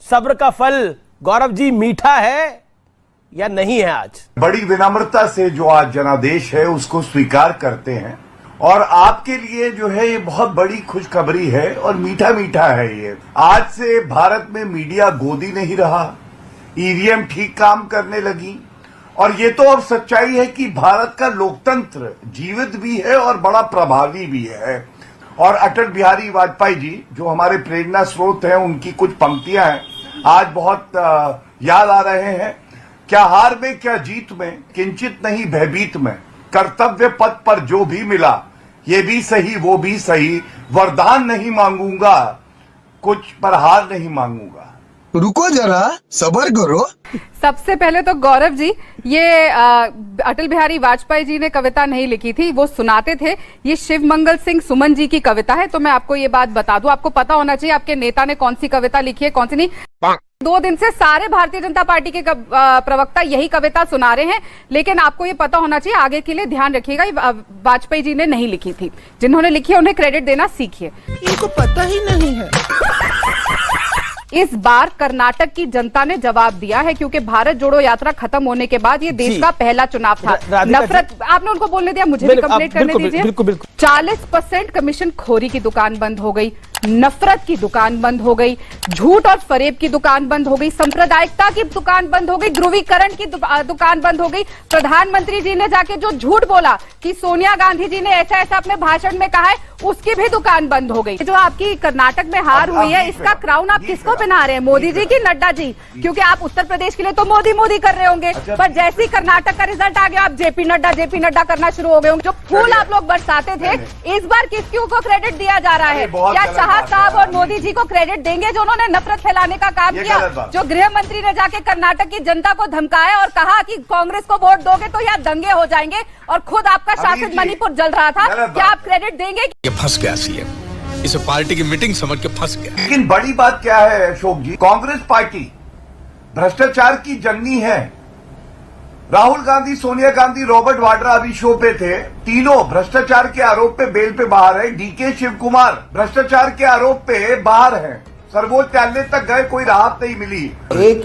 सब्र का फल गौरव जी मीठा है या नहीं है? आज बड़ी विनम्रता से जो आज जनादेश है उसको स्वीकार करते हैं और आपके लिए जो है ये बहुत बड़ी खुशखबरी है और मीठा मीठा है ये। आज से भारत में मीडिया गोदी नहीं रहा, ईवीएम ठीक काम करने लगी और ये तो अब सच्चाई है कि भारत का लोकतंत्र जीवित भी है और बड़ा प्रभावी भी है। और अटल बिहारी वाजपेयी जी जो हमारे प्रेरणा स्रोत हैं, उनकी कुछ पंक्तियां हैं आज बहुत याद आ रहे हैं। क्या हार में क्या जीत में, किंचित नहीं भयभीत में, कर्तव्य पथ पर जो भी मिला ये भी सही वो भी सही, वरदान नहीं मांगूंगा कुछ पर हार नहीं मांगूंगा। रुको जरा सब्र करो। सबसे पहले तो गौरव जी, ये अटल बिहारी वाजपेयी जी ने कविता नहीं लिखी थी, वो सुनाते थे। ये शिव मंगल सिंह सुमन जी की कविता है। तो मैं आपको ये बात बता दूं, आपको पता होना चाहिए आपके नेता ने कौन सी कविता लिखी है कौन सी नहीं। 2 दिन से सारे भारतीय जनता पार्टी के प्रवक्ता यही कविता सुना रहे हैं, लेकिन आपको ये पता होना चाहिए, आगे के लिए ध्यान रखिएगा, वाजपेयी जी ने नहीं लिखी थी। जिन्होंने लिखी है उन्हें क्रेडिट देना सीखिए। इनको पता ही नहीं है। इस बार कर्नाटक की जनता ने जवाब दिया है, क्योंकि भारत जोड़ो यात्रा खत्म होने के बाद ये देश का पहला चुनाव था। नफरत, आपने उनको बोलने दिया, मुझे भी कंप्लीट करने दीजिए। 40% कमीशन खोरी की दुकान बंद हो गई, नफरत की दुकान बंद हो गई, झूठ और फरेब की दुकान बंद हो गई, सांप्रदायिकता की दुकान बंद हो गई, ध्रुवीकरण की दुकान बंद हो गई। प्रधानमंत्री जी ने जाके जो झूठ बोला कि सोनिया गांधी जी ने ऐसा ऐसा अपने भाषण में कहा है, उसकी भी दुकान बंद हो गई। जो आपकी कर्नाटक में हार हुई है, इसका क्राउन आप किसको पहना रहे हैं, मोदी जी की नड्डा जी? क्योंकि आप उत्तर प्रदेश के लिए तो मोदी मोदी कर रहे होंगे, पर जैसे ही कर्नाटक का रिजल्ट आ गया आप जेपी नड्डा करना शुरू हो गए होंगे। जो फूल आप लोग बरसाते थे, इस बार किसको को क्रेडिट दिया जा रहा है? क्या शाह साहब और मोदी जी को क्रेडिट देंगे जो उन्होंने नफरत फैलाने का काम किया? जो गृह मंत्री ने जाके कर्नाटक की जनता को धमकाया और कहा कि कांग्रेस को वोट दोगे तो यहाँ दंगे हो जाएंगे, और खुद आपका शासित मणिपुर जल रहा था, क्या आप क्रेडिट देंगे? फंस गया सीएम, इसे पार्टी की मीटिंग समझ के फंस गया। लेकिन बड़ी बात क्या है अशोक जी, कांग्रेस पार्टी भ्रष्टाचार की जननी है। राहुल गांधी, सोनिया गांधी, रॉबर्ट वाड्रा अभी शो पे थे, तीनों भ्रष्टाचार के आरोप पे बेल पे बाहर है। डीके शिव कुमार भ्रष्टाचार के आरोप पे बाहर है, सर्वोच्च न्यायालय तक गए, कोई राहत नहीं मिली। एक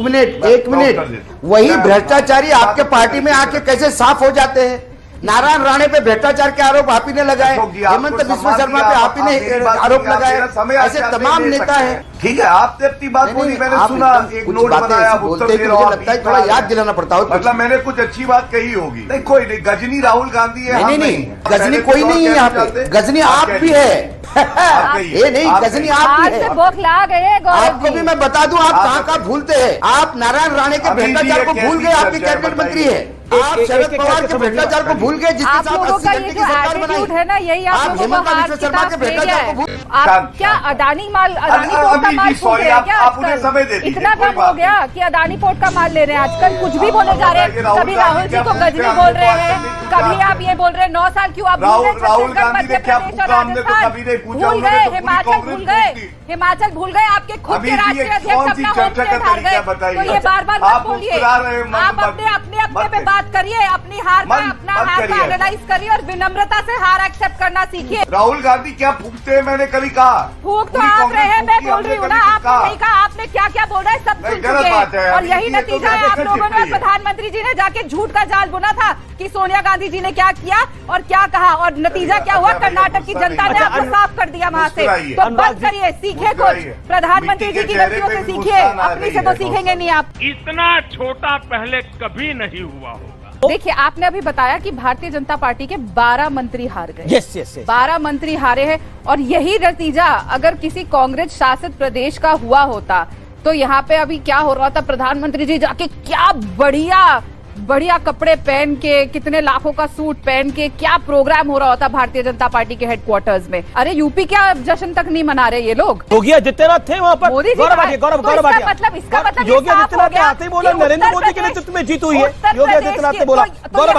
मिनट, वही भ्रष्टाचारी आपके पार्टी में आके कैसे साफ हो जाते हैं? नारायण राणे पे भ्रष्टाचार के आरोप आप ही ने लगाए, हेमंत बिस्वा शर्मा पे आप ही ने आरोप लगाए, ऐसे तमाम नेता हैं। ठीक है, आपने अपनी बात बोली, मैंने सुना, एक नोट बनाया, उत्तर दे रहा हूं। मुझे लगता है थोड़ा याद दिलाना पड़ता है, मतलब मैंने कुछ अच्छी बात कही होगी। नहीं, कोई नहीं, गजनी राहुल गांधी है। नहीं, गजनी कोई नहीं है यहाँ पे, गजनी आप भी है। ये नहीं, गजनी आप भी है। बौखला गए। आपको भी मैं बता दूं, आप कहाँ भूलते हैं। आप नारायण राणे के भ्रष्टाचार को भूल गए, आपके कैबिनेट मंत्री है। आप शरद पवार के भ्रष्टाचार को भूल गए, जिसके साथ 80 घंटे की सरकार बनाई है ना, यही आप हेमंत बिस्वा शर्मा के भ्रष्टाचार को भूल। आप क्या अडानी पोर्ट का माल भूल गए क्या? आजकल इतना कम हो गया कि अडानी पोर्ट का माल ले रहे हैं आजकल, कुछ भी बोले जा रहे हैं। कभी राहुल जी को गजनी बोल रहे हैं, कभी आप ये बोल रहे हैं 9 साल क्यों आप भूल गए? छत्तीसगढ़, मध्य प्रदेश और राजस्थान भूल गए, हिमाचल भूल गए, हिमाचल भूल गए। आपके खुद के राष्ट्रीय अध्यक्ष अपना होम स्टेट हार गए, तो ये बार बार मत बोलिए। आप अपने पे बात करिए, अपनी हार का एनालाइज करिए और विनम्रता से हार एक्सेप्ट करना सीखिए। राहुल गांधी क्या फूकते हैं, मैंने कभी कहा? फूक तो आप रहे हैं, मैं बोल रही हूँ ना, आपने नहीं कहा। आपने क्या क्या बोल रहे हैं सब सुन चुके हैं, और यही नतीजा है। आप लोगों ने, प्रधानमंत्री जी ने जाके झूठ का जाल बुना था कि सोनिया गांधी जी ने क्या किया और क्या कहा, और नतीजा क्या हुआ? कर्नाटक की जनता ने आपको साफ कर दिया वहाँ से। तो बंद करिए, सीखे कुछ, प्रधानमंत्री जी की गलतियों से सीखिए, अपनी से तो सीखेंगे नहीं आप। इतना छोटा पहले कभी नहीं हुआ होगा। देखिए, आपने अभी बताया कि भारतीय जनता पार्टी के 12 मंत्री हार गए। यस। 12 मंत्री हारे हैं, और यही नतीजा अगर किसी कांग्रेस शासित प्रदेश का हुआ होता तो यहाँ पे अभी क्या हो रहा था? प्रधानमंत्री जी जाके क्या बढ़िया कपड़े पहन के, कितने लाखों का सूट पहन के क्या प्रोग्राम हो रहा होता भारतीय जनता पार्टी के हेडक्वार्टर्स में। अरे यूपी क्या जश्न तक नहीं मना रहे ये लोग? योगी आदित्यनाथ थे वहाँ पर, गौरव मतलब इसका मतलब योगी आदित्यनाथ आते ही बोला नरेंद्र मोदी के नेतृत्व में जीत हुई है। योगी आदित्यनाथ ने बोला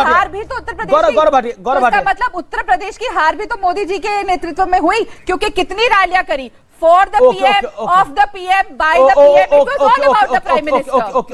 हार भी तो उत्तर प्रदेश, मतलब उत्तर प्रदेश की हार भी तो मोदी जी के नेतृत्व में हुई, क्योंकि कितनी रैलियां करी for the PM, of the PM, by the PM, it was all about the Prime Minister.